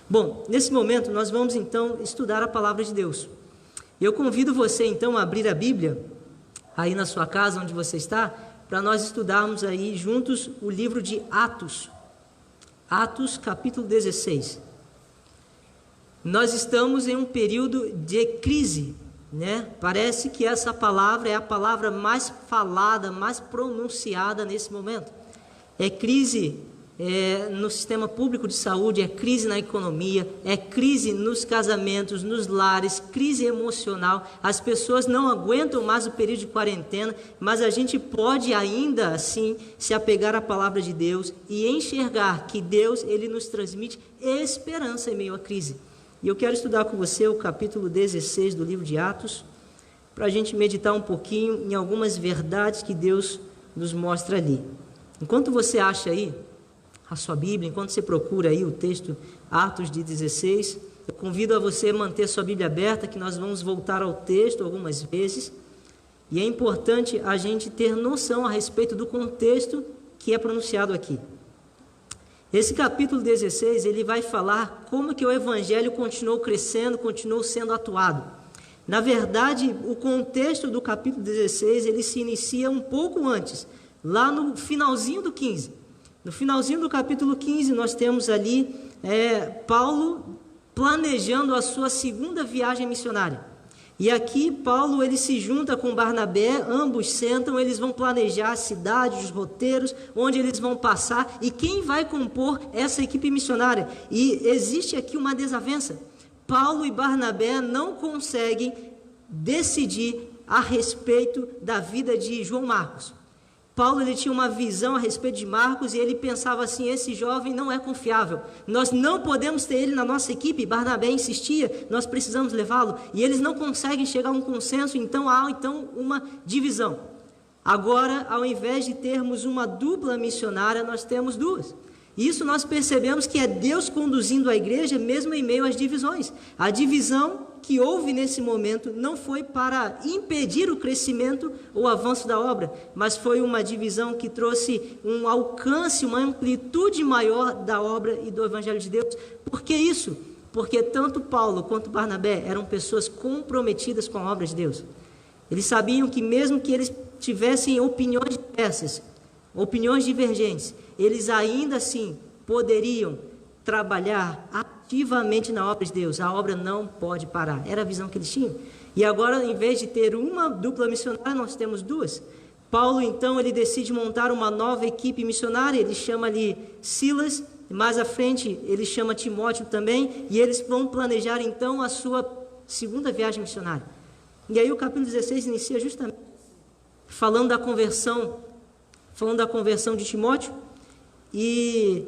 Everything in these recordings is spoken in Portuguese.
Bom, nesse momento nós vamos então estudar a palavra de Deus. Eu convido você então a abrir a Bíblia, aí na sua casa onde você está, para nós estudarmos aí juntos o livro de Atos. Atos capítulo 16. Nós estamos em um período de crise, né? Parece que essa palavra é a palavra mais falada, mais pronunciada nesse momento. É crise no sistema público de saúde, é crise na economia, é crise nos casamentos, nos lares, crise emocional. As pessoas não aguentam mais o período de quarentena, mas a gente pode ainda assim se apegar à palavra de Deus e enxergar que Deus, ele nos transmite esperança em meio à crise. E eu quero estudar com você o capítulo 16 do livro de Atos, para a gente meditar um pouquinho em algumas verdades que Deus nos mostra ali. Enquanto você acha aí a sua Bíblia, enquanto você procura aí o texto Atos de 16, eu convido a você manter sua Bíblia aberta, que nós vamos voltar ao texto algumas vezes, e é importante a gente ter noção a respeito do contexto que é pronunciado aqui. Esse capítulo 16, ele vai falar como que o Evangelho continuou crescendo, continuou sendo atuado. Na verdade, o contexto do capítulo 16, ele se inicia um pouco antes, lá no finalzinho do 15. No finalzinho do capítulo 15, nós temos ali Paulo planejando a sua segunda viagem missionária. E aqui Paulo ele se junta com Barnabé, ambos sentam, eles vão planejar a cidade, os roteiros, onde eles vão passar e quem vai compor essa equipe missionária. E existe aqui uma desavença. Paulo e Barnabé não conseguem decidir a respeito da vida de João Marcos. Paulo ele tinha uma visão a respeito de Marcos e ele pensava assim, esse jovem não é confiável, nós não podemos ter ele na nossa equipe. Barnabé insistia, nós precisamos levá-lo, e eles não conseguem chegar a um consenso, então há uma divisão. Agora, ao invés de termos uma dupla missionária, nós temos duas. Isso nós percebemos que é Deus conduzindo a igreja mesmo em meio às divisões. A divisão que houve nesse momento não foi para impedir o crescimento ou avanço da obra, mas foi uma divisão que trouxe um alcance, uma amplitude maior da obra e do Evangelho de Deus. Por que isso? Porque tanto Paulo quanto Barnabé eram pessoas comprometidas com a obra de Deus. Eles sabiam que mesmo que eles tivessem opiniões diversas, opiniões divergentes, eles ainda assim poderiam trabalhar ativamente na obra de Deus. A obra não pode parar. Era a visão que eles tinham. E agora, em vez de ter uma dupla missionária, nós temos duas. Paulo, então, ele decide montar uma nova equipe missionária. Ele chama ali Silas. Mais à frente, ele chama Timóteo também. E eles vão planejar, então, a sua segunda viagem missionária. E aí o capítulo 16 inicia justamente falando da conversão de Timóteo. E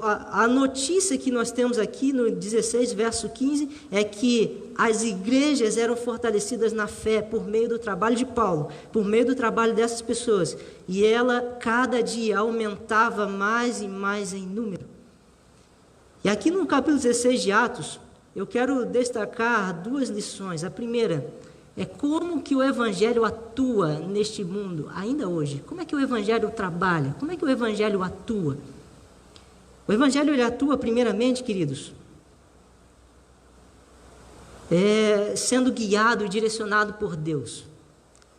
a notícia que nós temos aqui no 16, verso 15, é que as igrejas eram fortalecidas na fé por meio do trabalho de Paulo, por meio do trabalho dessas pessoas, e ela cada dia aumentava mais e mais em número. E aqui no capítulo 16 de Atos, eu quero destacar duas lições. A primeira é como que o Evangelho atua neste mundo, ainda hoje. Como é que o Evangelho trabalha? Como é que o Evangelho atua? O Evangelho ele atua primeiramente, queridos, sendo guiado e direcionado por Deus.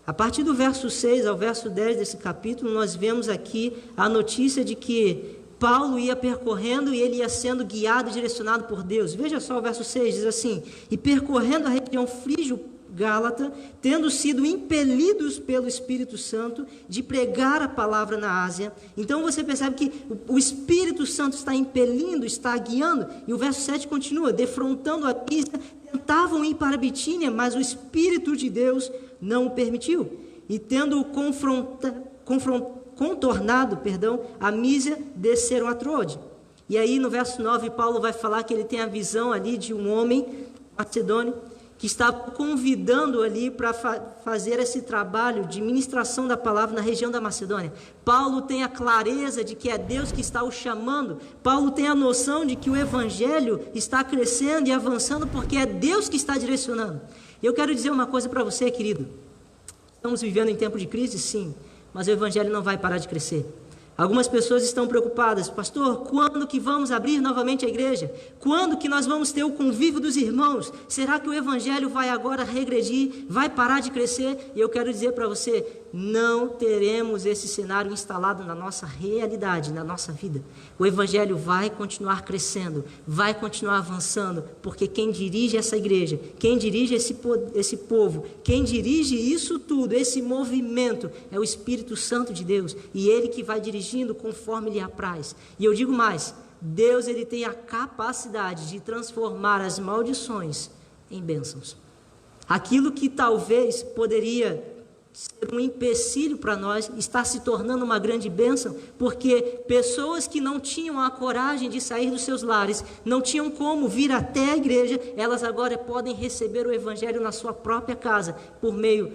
A partir do verso 6 ao verso 10 desse capítulo, nós vemos aqui a notícia de que Paulo ia percorrendo e ele ia sendo guiado e direcionado por Deus. Veja só o verso 6, diz assim: e percorrendo a região frígio-gálata, tendo sido impelidos pelo Espírito Santo de pregar a palavra na Ásia. Então você percebe que o Espírito Santo está impelindo, está guiando, e o verso 7 continua: defrontando a Pisa, tentavam ir para a Bitínia, mas o Espírito de Deus não o permitiu, e tendo contornado a Mísia, desceram a Troade. E aí no verso 9 Paulo vai falar que ele tem a visão ali de um homem macedônio que está convidando ali para fazer esse trabalho de ministração da palavra na região da Macedônia. Paulo tem a clareza de que é Deus que está o chamando. Paulo tem a noção de que o Evangelho está crescendo e avançando porque é Deus que está direcionando. Eu quero dizer uma coisa para você, querido. Estamos vivendo em tempo de crise, sim, mas o Evangelho não vai parar de crescer. Algumas pessoas estão preocupadas: pastor, quando que vamos abrir novamente a igreja? Quando que nós vamos ter o convívio dos irmãos? Será que o evangelho vai agora regredir? Vai parar de crescer? E eu quero dizer para você, não teremos esse cenário instalado na nossa realidade, na nossa vida. O evangelho vai continuar crescendo, vai continuar avançando, porque quem dirige essa igreja, quem dirige esse povo, quem dirige isso tudo, esse movimento, é o Espírito Santo de Deus, e Ele que vai dirigindo conforme lhe apraz. E eu digo mais, Deus, Ele tem a capacidade de transformar as maldições em bênçãos. Aquilo que talvez poderia ser um empecilho para nós, está se tornando uma grande bênção, porque pessoas que não tinham a coragem de sair dos seus lares, não tinham como vir até a igreja, elas agora podem receber o evangelho na sua própria casa, por meio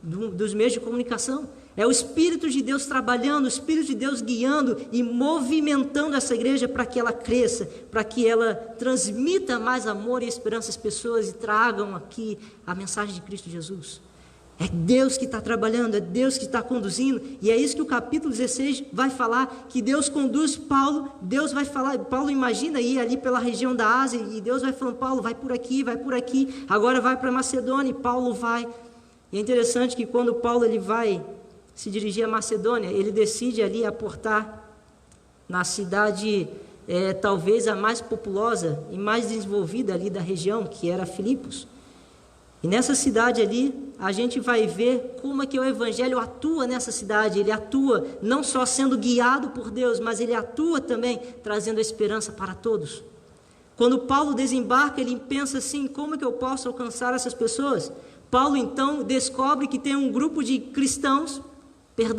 dos meios de comunicação. É o Espírito de Deus trabalhando, o Espírito de Deus guiando e movimentando essa igreja para que ela cresça, para que ela transmita mais amor e esperança às pessoas e tragam aqui a mensagem de Cristo Jesus. É Deus que está trabalhando, é Deus que está conduzindo, e é isso que o capítulo 16 vai falar, que Deus conduz Paulo. Deus vai falar, Paulo imagina ir ali pela região da Ásia, e Deus vai falando: Paulo, vai por aqui, agora vai para Macedônia, e Paulo vai. E é interessante que quando Paulo ele vai se dirigir a Macedônia, ele decide ali aportar na cidade, talvez a mais populosa e mais desenvolvida ali da região, que era Filipos. E nessa cidade ali, a gente vai ver como é que o evangelho atua nessa cidade. Ele atua não só sendo guiado por Deus, mas ele atua também trazendo a esperança para todos. Quando Paulo desembarca, ele pensa assim: como é que eu posso alcançar essas pessoas? Paulo então descobre que tem um grupo de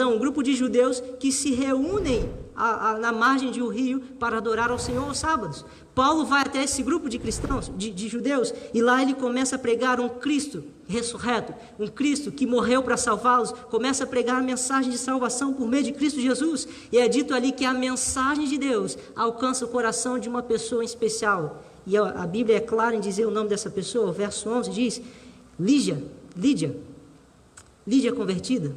um grupo de judeus que se reúnem na margem de um rio para adorar ao Senhor aos sábados. Paulo vai até esse grupo de cristãos, de judeus, e lá ele começa a pregar um Cristo ressurreto, um Cristo que morreu para salvá-los, começa a pregar a mensagem de salvação por meio de Cristo Jesus, e é dito ali que a mensagem de Deus alcança o coração de uma pessoa em especial, e a Bíblia é clara em dizer o nome dessa pessoa. O verso 11 diz: Lídia convertida.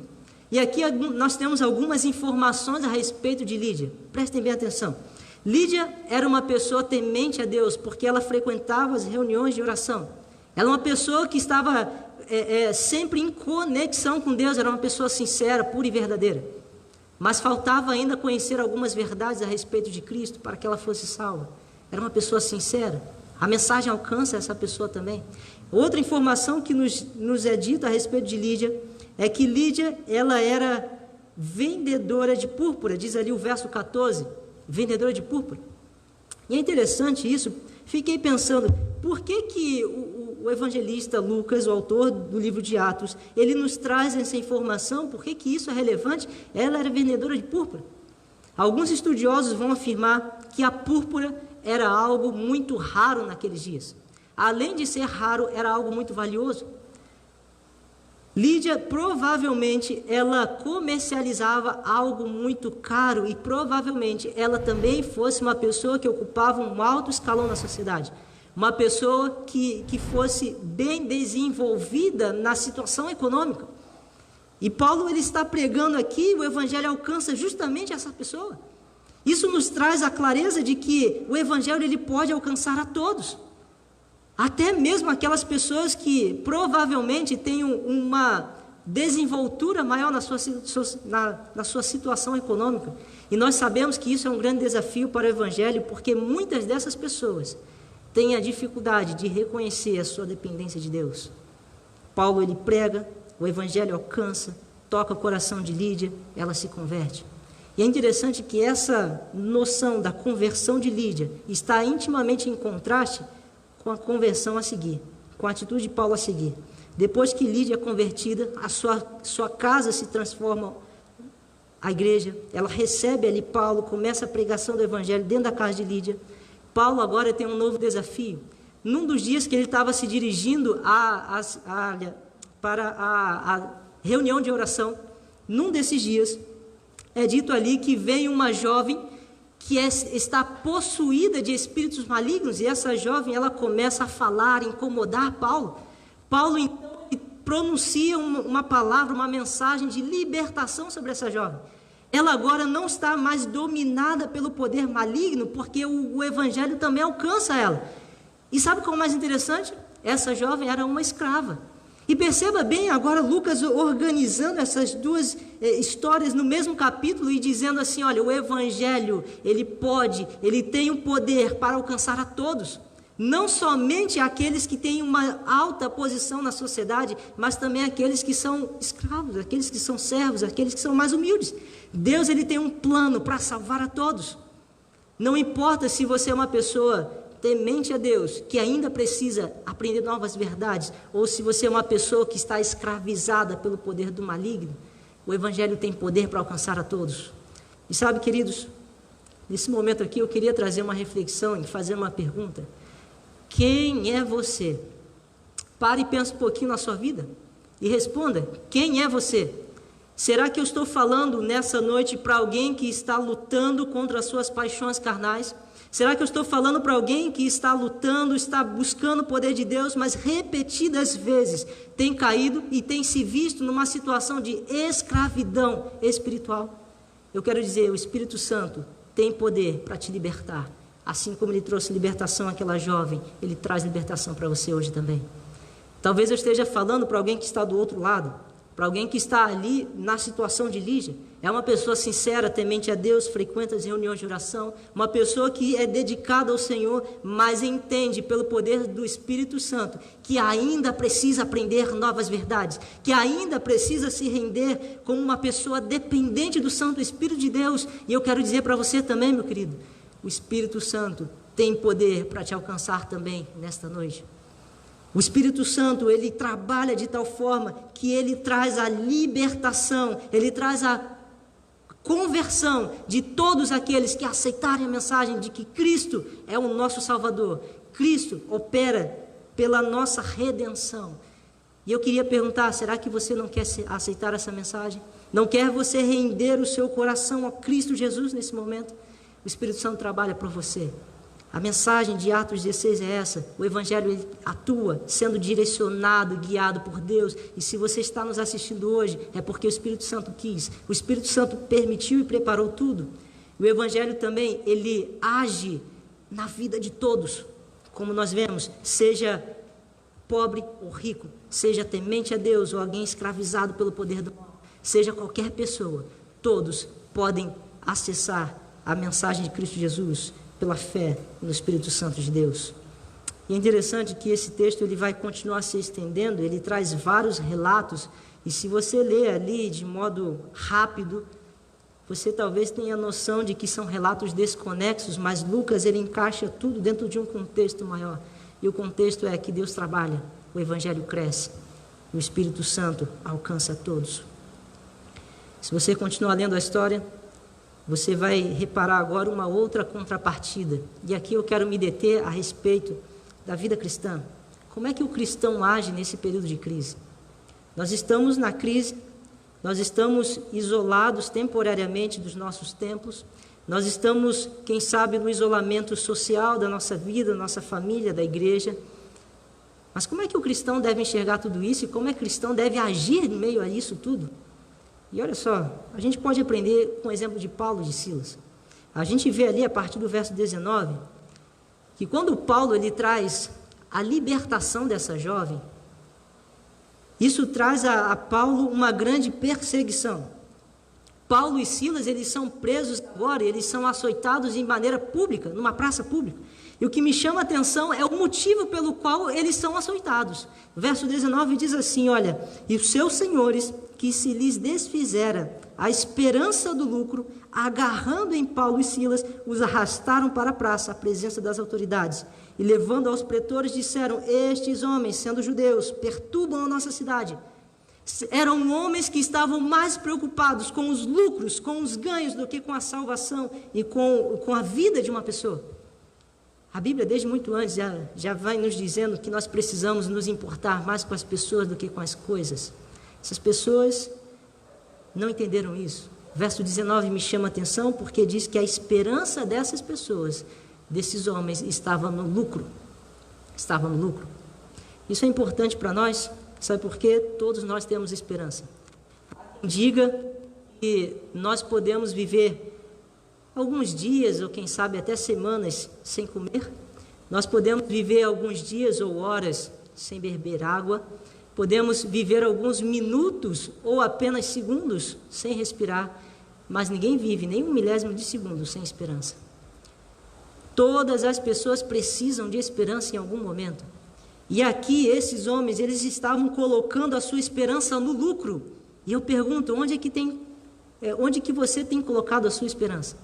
E aqui nós temos algumas informações a respeito de Lídia. Prestem bem atenção. Lídia era uma pessoa temente a Deus, porque ela frequentava as reuniões de oração. Ela é uma pessoa que estava sempre em conexão com Deus, era uma pessoa sincera, pura e verdadeira. Mas faltava ainda conhecer algumas verdades a respeito de Cristo para que ela fosse salva. Era uma pessoa sincera. A mensagem alcança essa pessoa também. Outra informação que nos é dita a respeito de Lídia é que Lídia, ela era vendedora de púrpura, diz ali o verso 14, vendedora de púrpura. E é interessante isso, fiquei pensando, por que o evangelista Lucas, o autor do livro de Atos, ele nos traz essa informação? Por que isso é relevante? Ela era vendedora de púrpura. Alguns estudiosos vão afirmar que a púrpura era algo muito raro naqueles dias. Além de ser raro, era algo muito valioso. Lídia, provavelmente, ela comercializava algo muito caro e provavelmente ela também fosse uma pessoa que ocupava um alto escalão na sociedade. Uma pessoa que fosse bem desenvolvida na situação econômica. E Paulo ele está pregando aqui, o evangelho alcança justamente essa pessoa. Isso nos traz a clareza de que o evangelho ele pode alcançar a todos. Até mesmo aquelas pessoas que provavelmente têm uma desenvoltura maior na sua situação econômica. E nós sabemos que isso é um grande desafio para o evangelho, porque muitas dessas pessoas têm a dificuldade de reconhecer a sua dependência de Deus. Paulo ele prega, o evangelho alcança, toca o coração de Lídia, ela se converte. E é interessante que essa noção da conversão de Lídia está intimamente em contraste com a conversão a seguir, com a atitude de Paulo a seguir. Depois que Lídia é convertida, a sua casa se transforma a igreja, ela recebe ali Paulo, começa a pregação do evangelho dentro da casa de Lídia. Paulo agora tem um novo desafio. Num dos dias que ele estava se dirigindo para a reunião de oração, num desses dias, é dito ali que vem uma jovem que está possuída de espíritos malignos, e essa jovem ela começa a falar, incomodar Paulo. Paulo então pronuncia uma palavra, uma mensagem de libertação sobre essa jovem. ela agora não está mais dominada pelo poder maligno, porque o evangelho também alcança ela. E sabe qual é o mais interessante? Essa jovem era uma escrava. E perceba bem agora Lucas organizando essas duas histórias no mesmo capítulo e dizendo assim, olha, o evangelho, ele tem o poder para alcançar a todos. Não somente aqueles que têm uma alta posição na sociedade, mas também aqueles que são escravos, aqueles que são servos, aqueles que são mais humildes. Deus, ele tem um plano para salvar a todos. Não importa se você é uma pessoa temente a Deus, que ainda precisa aprender novas verdades, ou se você é uma pessoa que está escravizada pelo poder do maligno, o evangelho tem poder para alcançar a todos. E sabe, queridos, nesse momento aqui eu queria trazer uma reflexão e fazer uma pergunta. Quem é você? Pare e pense um pouquinho na sua vida e responda, quem é você? Será que eu estou falando nessa noite para alguém que está lutando contra as suas paixões carnais? Será que eu estou falando para alguém que está lutando, está buscando o poder de Deus, mas repetidas vezes tem caído e tem se visto numa situação de escravidão espiritual? Eu quero dizer, o Espírito Santo tem poder para te libertar. Assim como ele trouxe libertação àquela jovem, ele traz libertação para você hoje também. Talvez eu esteja falando para alguém que está do outro lado, para alguém que está ali na situação de Lígia. É uma pessoa sincera, temente a Deus, frequenta as reuniões de oração, uma pessoa que é dedicada ao Senhor, mas entende pelo poder do Espírito Santo que ainda precisa aprender novas verdades, que ainda precisa se render como uma pessoa dependente do Santo Espírito de Deus. E eu quero dizer para você também, meu querido, o Espírito Santo tem poder para te alcançar também nesta noite. O Espírito Santo, ele trabalha de tal forma que ele traz a libertação, ele traz a conversão de todos aqueles que aceitarem a mensagem de que Cristo é o nosso Salvador. Cristo opera pela nossa redenção. E eu queria perguntar, será que você não quer aceitar essa mensagem? Não quer você render o seu coração a Cristo Jesus nesse momento? O Espírito Santo trabalha por você. A mensagem de Atos 16 é essa. O Evangelho ele atua, sendo direcionado, guiado por Deus. E se você está nos assistindo hoje, é porque o Espírito Santo quis. O Espírito Santo permitiu e preparou tudo. O Evangelho também, ele age na vida de todos. Como nós vemos, seja pobre ou rico, seja temente a Deus ou alguém escravizado pelo poder do mal, seja qualquer pessoa, todos podem acessar a mensagem de Cristo Jesus pela fé no Espírito Santo de Deus. E é interessante que esse texto ele vai continuar se estendendo, ele traz vários relatos, e se você ler ali de modo rápido, você talvez tenha noção de que são relatos desconexos, mas Lucas ele encaixa tudo dentro de um contexto maior. E o contexto é que Deus trabalha, o Evangelho cresce, o Espírito Santo alcança todos. Se você continuar lendo a história, você vai reparar agora uma outra contrapartida. E aqui eu quero me deter a respeito da vida cristã. Como é que o cristão age nesse período de crise? Nós estamos na crise, nós estamos isolados temporariamente dos nossos templos, nós estamos, quem sabe, no isolamento social da nossa vida, da nossa família, da igreja. Mas como é que o cristão deve enxergar tudo isso e como é que o cristão deve agir em meio a isso tudo? E olha só, a gente pode aprender com o exemplo de Paulo e de Silas. A gente vê ali a partir do verso 19, que quando Paulo ele traz a libertação dessa jovem, isso traz a Paulo uma grande perseguição. Paulo e Silas, eles são presos agora, eles são açoitados em maneira pública, numa praça pública. E o que me chama a atenção é o motivo pelo qual eles são açoitados. O verso 19 diz assim, olha, e os seus senhores, que se lhes desfizera a esperança do lucro, agarrando em Paulo e Silas, os arrastaram para a praça, à presença das autoridades. E levando aos pretores, disseram, estes homens, sendo judeus, perturbam a nossa cidade. Eram homens que estavam mais preocupados com os lucros, com os ganhos, do que com a salvação e com a vida de uma pessoa. A Bíblia, desde muito antes, já vai nos dizendo que nós precisamos nos importar mais com as pessoas do que com as coisas. Essas pessoas não entenderam isso. O verso 19 me chama a atenção porque diz que a esperança dessas pessoas, desses homens, estava no lucro. Estava no lucro. Isso é importante para nós, sabe por quê? Todos nós temos esperança. Diga que nós podemos viver alguns dias, ou quem sabe até semanas, sem comer. Nós podemos viver alguns dias ou horas sem beber água. Podemos viver alguns minutos ou apenas segundos sem respirar. Mas ninguém vive nem um milésimo de segundo sem esperança. Todas as pessoas precisam de esperança em algum momento. E aqui esses homens, eles estavam colocando a sua esperança no lucro. E eu pergunto, onde que você tem colocado a sua esperança?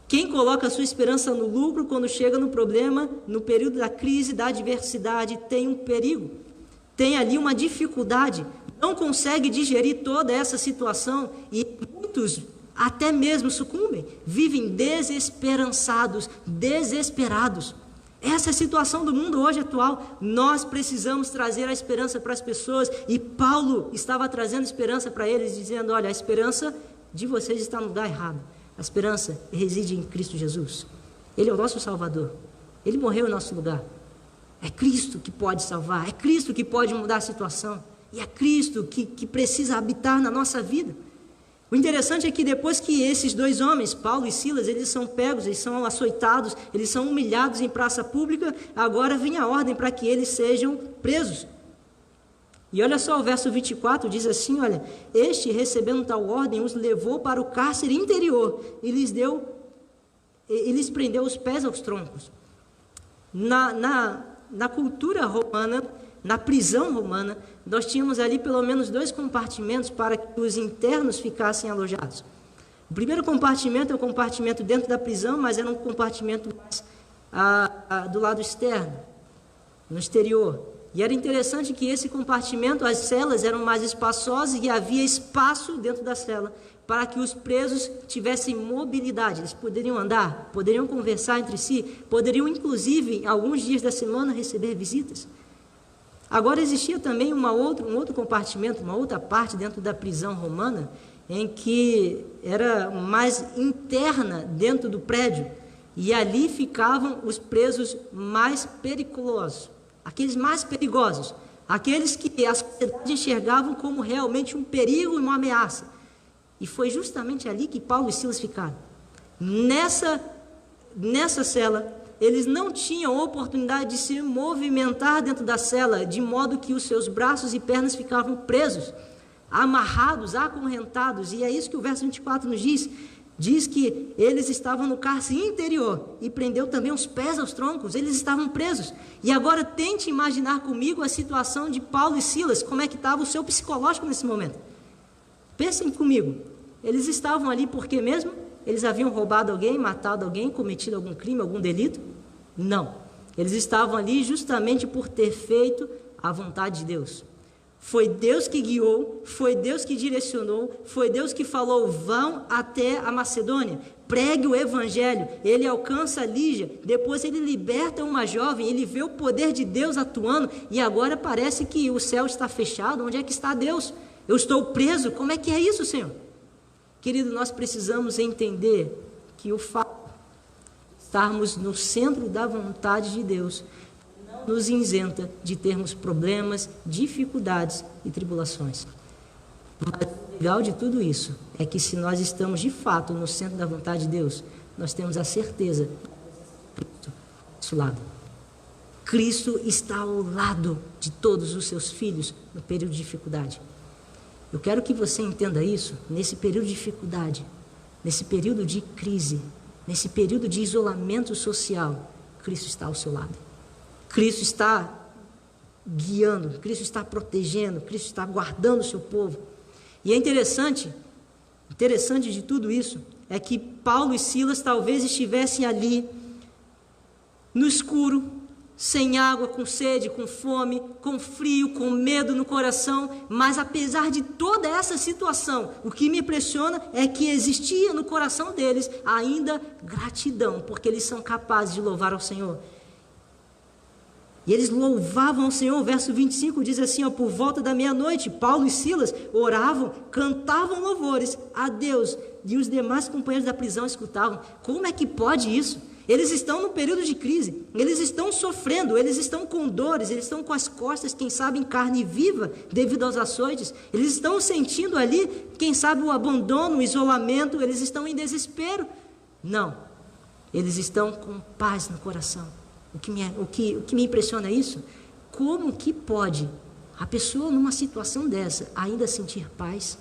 Quem coloca a sua esperança no lucro quando chega no problema, no período da crise, da adversidade, tem um perigo, tem ali uma dificuldade, não consegue digerir toda essa situação e muitos até mesmo sucumbem, vivem desesperançados, desesperados. Essa é a situação do mundo hoje atual. Nós precisamos trazer a esperança para as pessoas, e Paulo estava trazendo esperança para eles, dizendo: olha, a esperança de vocês está no lugar errado. A esperança reside em Cristo Jesus. Ele é o nosso Salvador. Ele morreu em nosso lugar. É Cristo que pode salvar, é Cristo que pode mudar a situação, e é Cristo que precisa habitar na nossa vida. O interessante é que depois que esses dois homens, Paulo e Silas, eles são pegos, eles são açoitados, eles são humilhados em praça pública, agora vem a ordem para que eles sejam presos. E olha só, o verso 24 diz assim, olha: este, recebendo tal ordem, os levou para o cárcere interior e lhes prendeu os pés aos troncos. Na cultura romana, na prisão romana, nós tínhamos ali pelo menos 2 compartimentos para que os internos ficassem alojados. O primeiro compartimento é o compartimento dentro da prisão, mas era um compartimento mais do lado externo, no exterior. E era interessante que esse compartimento, as celas eram mais espaçosas e havia espaço dentro da cela para que os presos tivessem mobilidade. Eles poderiam andar, poderiam conversar entre si, poderiam inclusive, alguns dias da semana, receber visitas. Agora existia também um outro compartimento, uma outra parte dentro da prisão romana, em que era mais interna dentro do prédio, e ali ficavam os presos mais periculosos, aqueles mais perigosos, aqueles que a sociedade enxergavam como realmente um perigo e uma ameaça. E foi justamente ali que Paulo e Silas ficaram. Nessa cela, eles não tinham oportunidade de se movimentar dentro da cela, de modo que os seus braços e pernas ficavam presos, amarrados, acorrentados. E é isso que o verso 24 nos diz. Diz que eles estavam no cárcere interior e prendeu também os pés aos troncos. Eles estavam presos. E agora tente imaginar comigo a situação de Paulo e Silas, como é que estava o seu psicológico nesse momento. Pensem comigo, eles estavam ali por quê mesmo? Eles haviam roubado alguém, matado alguém, cometido algum crime, algum delito? Não. Eles estavam ali justamente por ter feito a vontade de Deus. Foi Deus que guiou, foi Deus que direcionou, foi Deus que falou: vão até a Macedônia, pregue o evangelho. Ele alcança a Lígia, depois ele liberta uma jovem, ele vê o poder de Deus atuando, e agora parece que o céu está fechado. Onde é que está Deus? Eu estou preso, como é que é isso, Senhor? Querido, nós precisamos entender que o fato de estarmos no centro da vontade de Deus não nos isenta de termos problemas, dificuldades e tribulações. Mas o legal de tudo isso é que se nós estamos de fato no centro da vontade de Deus, nós temos a certeza de Cristo ao nosso lado. Cristo está ao lado de todos os seus filhos no período de dificuldade. Eu quero que você entenda isso nesse período de dificuldade, nesse período de crise, nesse período de isolamento social. Cristo está ao seu lado. Cristo está guiando, Cristo está protegendo, Cristo está guardando o seu povo. E é interessante de tudo isso, é que Paulo e Silas talvez estivessem ali no escuro, sem água, com sede, com fome, com frio, com medo no coração, mas apesar de toda essa situação, o que me impressiona é que existia no coração deles ainda gratidão, porque eles são capazes de louvar ao Senhor. E eles louvavam ao Senhor. O verso 25 diz assim, por volta da meia-noite, Paulo e Silas oravam, cantavam louvores a Deus, e os demais companheiros da prisão escutavam. Como é que pode isso? Eles estão no período de crise, eles estão sofrendo, eles estão com dores, eles estão com as costas, quem sabe, em carne viva, devido aos açoites. Eles estão sentindo ali, quem sabe, o abandono, o isolamento, eles estão em desespero. Não, eles estão com paz no coração. O que me impressiona é isso. Como que pode a pessoa, numa situação dessa, ainda sentir paz?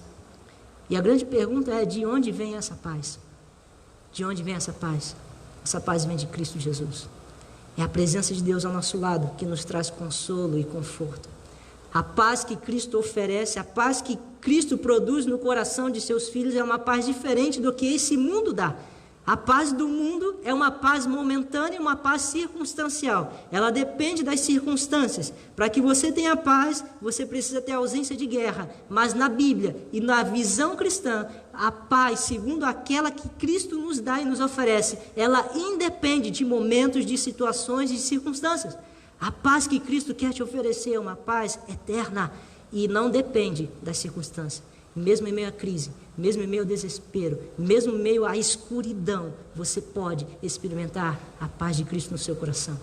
E a grande pergunta é, de onde vem essa paz? De onde vem essa paz? Essa paz vem de Cristo Jesus. É a presença de Deus ao nosso lado que nos traz consolo e conforto. A paz que Cristo oferece, a paz que Cristo produz no coração de seus filhos é uma paz diferente do que esse mundo dá. A paz do mundo é uma paz momentânea, uma paz circunstancial. Ela depende das circunstâncias. Para que você tenha paz, você precisa ter ausência de guerra. Mas na Bíblia e na visão cristã, a paz, segundo aquela que Cristo nos dá e nos oferece, ela independe de momentos, de situações e de circunstâncias. A paz que Cristo quer te oferecer é uma paz eterna e não depende das circunstâncias. Mesmo em meio à crise, mesmo em meio ao desespero, mesmo em meio à escuridão, você pode experimentar a paz de Cristo no seu coração.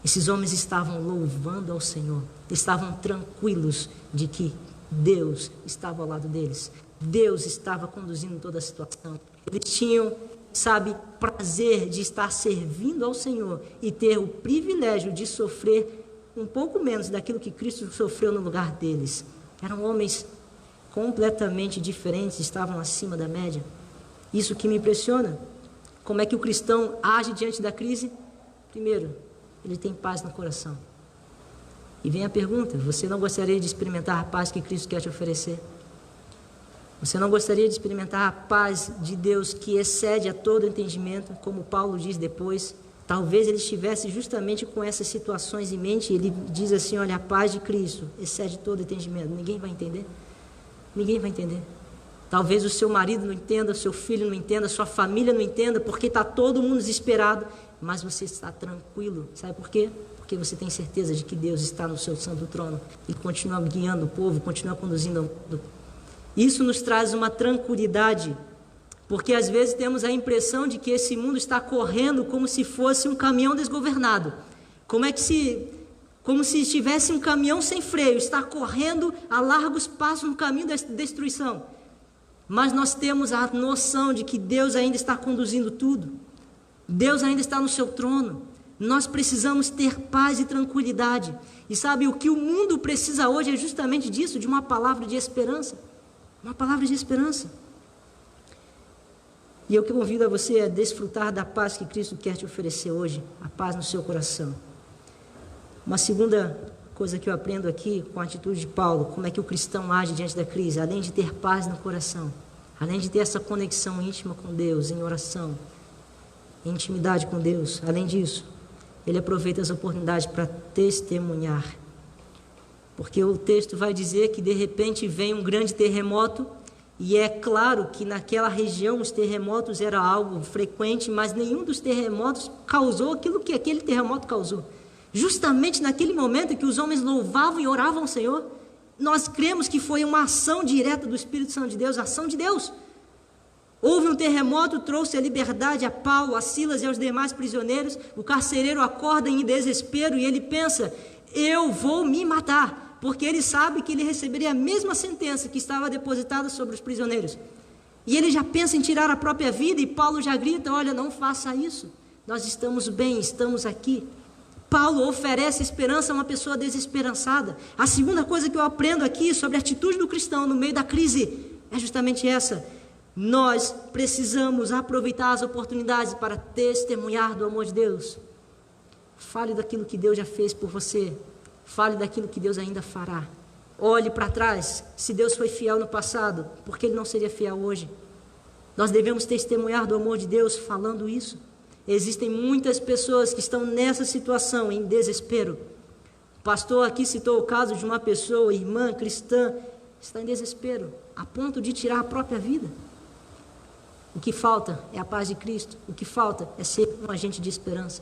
Esses homens estavam louvando ao Senhor, estavam tranquilos de que Deus estava ao lado deles. Deus estava conduzindo toda a situação. Eles tinham, prazer de estar servindo ao Senhor e ter o privilégio de sofrer um pouco menos daquilo que Cristo sofreu no lugar deles. Eram homens completamente diferentes, estavam acima da média. Isso que me impressiona. Como é que o cristão age diante da crise? Primeiro, ele tem paz no coração. E vem a pergunta, você não gostaria de experimentar a paz que Cristo quer te oferecer? Você não gostaria de experimentar a paz de Deus que excede a todo entendimento, como Paulo diz depois? Talvez ele estivesse justamente com essas situações em mente, ele diz assim, olha, a paz de Cristo excede todo entendimento. Ninguém vai entender. Ninguém vai entender. Talvez o seu marido não entenda, o seu filho não entenda, a sua família não entenda, porque está todo mundo desesperado, mas você está tranquilo. Sabe por quê? Porque você tem certeza de que Deus está no seu santo trono e continua guiando o povo, continua conduzindo. Isso nos traz uma tranquilidade, porque às vezes temos a impressão de que esse mundo está correndo como se fosse um caminhão desgovernado. Como se estivesse um caminhão sem freio, está correndo a largos passos no caminho da destruição. Mas nós temos a noção de que Deus ainda está conduzindo tudo. Deus ainda está no seu trono. Nós precisamos ter paz e tranquilidade. E sabe, o que o mundo precisa hoje é justamente disso, de uma palavra de esperança. Uma palavra de esperança. E eu que convido a você a desfrutar da paz que Cristo quer te oferecer hoje. A paz no seu coração. Uma segunda coisa que eu aprendo aqui com a atitude de Paulo, como é que o cristão age diante da crise, além de ter paz no coração, além de ter essa conexão íntima com Deus, em oração, em intimidade com Deus, além disso, ele aproveita as oportunidades para testemunhar. Porque o texto vai dizer que de repente vem um grande terremoto, e é claro que naquela região os terremotos eram algo frequente, mas nenhum dos terremotos causou aquilo que aquele terremoto causou. Justamente naquele momento em que os homens louvavam e oravam ao Senhor, nós cremos que foi uma ação direta do Espírito Santo de Deus, a ação de Deus. Houve um terremoto, trouxe a liberdade a Paulo, a Silas e aos demais prisioneiros. O carcereiro acorda em desespero e ele pensa, eu vou me matar, porque ele sabe que ele receberia a mesma sentença que estava depositada sobre os prisioneiros. E ele já pensa em tirar a própria vida e Paulo já grita, olha, não faça isso, nós estamos bem, estamos aqui. Paulo oferece esperança a uma pessoa desesperançada. A segunda coisa que eu aprendo aqui sobre a atitude do cristão no meio da crise é justamente essa. Nós precisamos aproveitar as oportunidades para testemunhar do amor de Deus. Fale daquilo que Deus já fez por você. Fale daquilo que Deus ainda fará. Olhe para trás. Se Deus foi fiel no passado, por que Ele não seria fiel hoje? Nós devemos testemunhar do amor de Deus falando isso. Existem muitas pessoas que estão nessa situação, em desespero. O pastor aqui citou o caso de uma pessoa, irmã cristã, está em desespero, a ponto de tirar a própria vida. O que falta é a paz de Cristo. O que falta é ser um agente de esperança.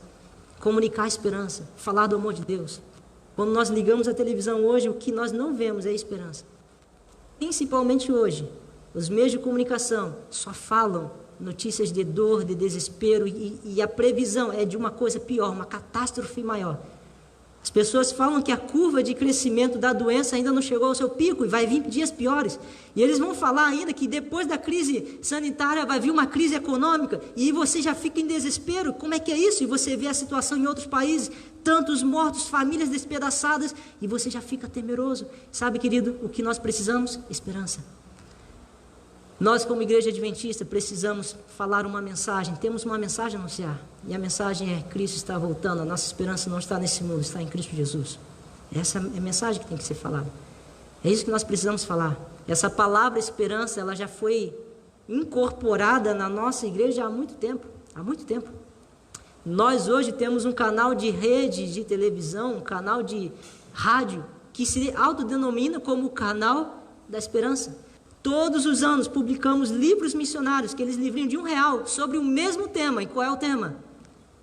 Comunicar a esperança, falar do amor de Deus. Quando nós ligamos a televisão hoje, o que nós não vemos é a esperança. Principalmente hoje, os meios de comunicação só falam notícias de dor, de desespero, e a previsão é de uma coisa pior, uma catástrofe maior. As pessoas falam que a curva de crescimento da doença ainda não chegou ao seu pico e vai vir dias piores. E eles vão falar ainda que depois da crise sanitária vai vir uma crise econômica e você já fica em desespero. Como é que é isso? E você vê a situação em outros países, tantos mortos, famílias despedaçadas, e você já fica temeroso. Sabe, querido, o que nós precisamos? Esperança. Nós, como igreja adventista, precisamos falar uma mensagem, temos uma mensagem a anunciar, e a mensagem é: Cristo está voltando, a nossa esperança não está nesse mundo, está em Cristo Jesus. Essa é a mensagem que tem que ser falada, é isso que nós precisamos falar. Essa palavra esperança, ela já foi incorporada na nossa igreja há muito tempo, Nós hoje temos um canal de rede de televisão, um canal de rádio, que se autodenomina como o canal da esperança. Todos os anos publicamos livros missionários, aqueles livrinhos de R$1, sobre o mesmo tema. E qual é o tema?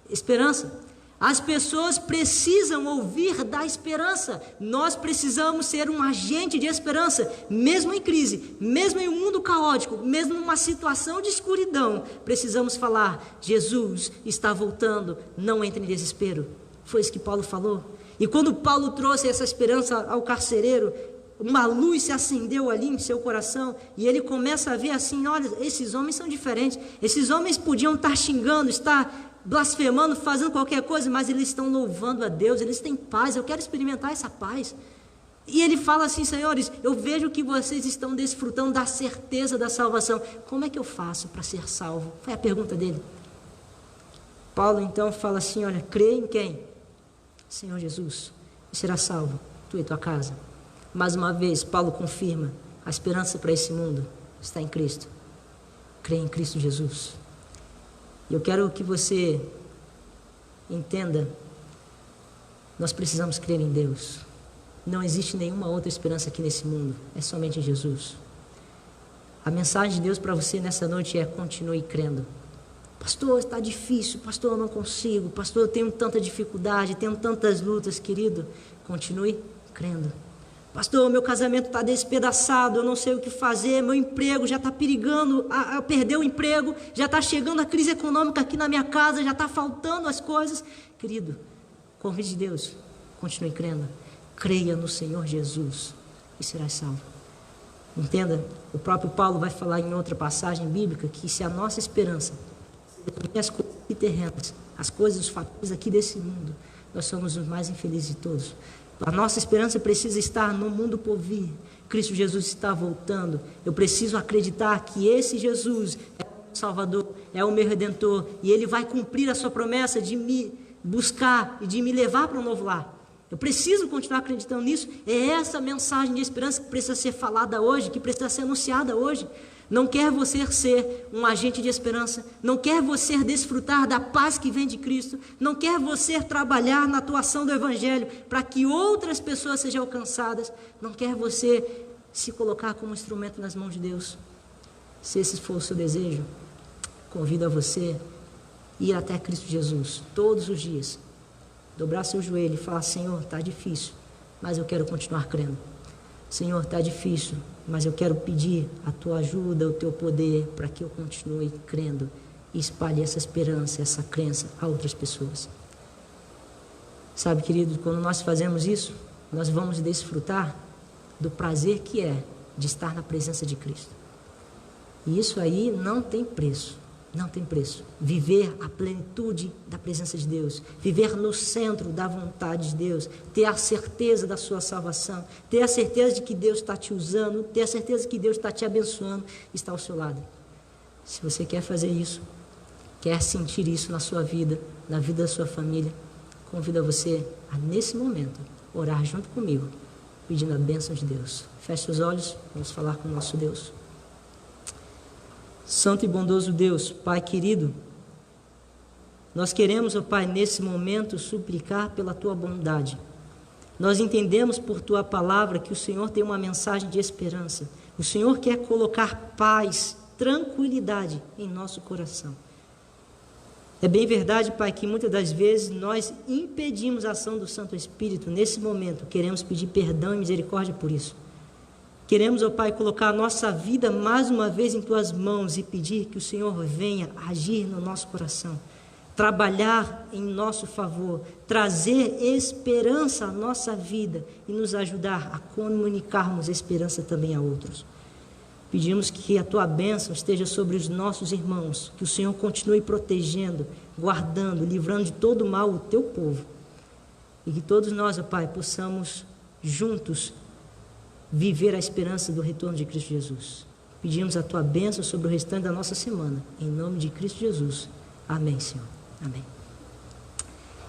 Esperança. As pessoas precisam ouvir da esperança. Nós precisamos ser um agente de esperança, mesmo em crise, mesmo em um mundo caótico, mesmo numa situação de escuridão. Precisamos falar: Jesus está voltando, não entre em desespero. Foi isso que Paulo falou. E quando Paulo trouxe essa esperança ao carcereiro, uma luz se acendeu ali em seu coração, e ele começa a ver assim: olha, esses homens são diferentes, esses homens podiam estar xingando, estar blasfemando, fazendo qualquer coisa, mas eles estão louvando a Deus, eles têm paz, eu quero experimentar essa paz. E ele fala assim: senhores, eu vejo que vocês estão desfrutando da certeza da salvação, como é que eu faço para ser salvo? Foi a pergunta dele. Paulo então fala assim: olha, crê em quem? Senhor Jesus, e será salvo, tu e tua casa. Mais uma vez, Paulo confirma: a esperança para esse mundo está em Cristo. Crê em Cristo Jesus. E eu quero que você entenda, nós precisamos crer em Deus. Não existe nenhuma outra esperança aqui nesse mundo, é somente em Jesus. A mensagem de Deus para você nessa noite é: continue crendo. Pastor, está difícil, pastor, eu não consigo, pastor, eu tenho tanta dificuldade, tenho tantas lutas. Querido, continue crendo. Pastor, meu casamento está despedaçado, eu não sei o que fazer, meu emprego já está perigando a perder o emprego, já está chegando a crise econômica aqui na minha casa, já está faltando as coisas. Querido, convite de Deus, continue crendo, creia no Senhor Jesus e serás salvo. Entenda, o próprio Paulo vai falar em outra passagem bíblica que se a nossa esperança as coisas terrenas, as coisas, os fatores aqui desse mundo, nós somos os mais infelizes de todos. A nossa esperança precisa estar no mundo por vir. Cristo Jesus está voltando. Eu preciso acreditar que esse Jesus é o Salvador, é o meu Redentor, e Ele vai cumprir a sua promessa de me buscar e de me levar para um novo lar. Eu preciso continuar acreditando nisso. É essa mensagem de esperança que precisa ser falada hoje, que precisa ser anunciada hoje. Não quer você ser um agente de esperança, não quer você desfrutar da paz que vem de Cristo, não quer você trabalhar na atuação do Evangelho para que outras pessoas sejam alcançadas, não quer você se colocar como instrumento nas mãos de Deus. Se esse for o seu desejo, convido a você a ir até Cristo Jesus todos os dias, dobrar seu joelho e falar: Senhor, está difícil, mas eu quero continuar crendo. Senhor, está difícil, mas eu quero pedir a tua ajuda, o teu poder, para que eu continue crendo e espalhe essa esperança, essa crença a outras pessoas. Sabe, querido, quando nós fazemos isso, nós vamos desfrutar do prazer que é de estar na presença de Cristo. E isso aí não tem preço. Não tem preço. Viver a plenitude da presença de Deus, viver no centro da vontade de Deus, ter a certeza da sua salvação, ter a certeza de que Deus está te usando, ter a certeza que Deus está te abençoando, está ao seu lado. Se você quer fazer isso, quer sentir isso na sua vida, na vida da sua família, convido você a, nesse momento, orar junto comigo, pedindo a bênção de Deus. Feche seus olhos, vamos falar com o nosso Deus. Santo e bondoso Deus, Pai querido, nós queremos, ó Pai, nesse momento suplicar pela Tua bondade. Nós entendemos por Tua palavra que o Senhor tem uma mensagem de esperança. O Senhor quer colocar paz, tranquilidade em nosso coração. É bem verdade, Pai, que muitas das vezes nós impedimos a ação do Santo Espírito. Nesse momento, queremos pedir perdão e misericórdia por isso. Queremos, ó Pai, colocar a nossa vida mais uma vez em Tuas mãos e pedir que o Senhor venha agir no nosso coração, trabalhar em nosso favor, trazer esperança à nossa vida e nos ajudar a comunicarmos esperança também a outros. Pedimos que a Tua bênção esteja sobre os nossos irmãos, que o Senhor continue protegendo, guardando, livrando de todo mal o Teu povo. E que todos nós, ó Pai, possamos juntos viver a esperança do retorno de Cristo Jesus. Pedimos a Tua bênção sobre o restante da nossa semana. Em nome de Cristo Jesus. Amém, Senhor. Amém.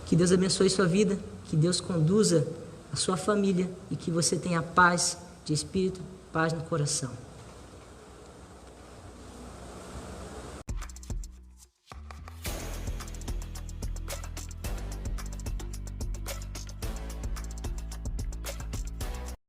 Que Deus abençoe sua vida, que Deus conduza a sua família e que você tenha paz de espírito, paz no coração.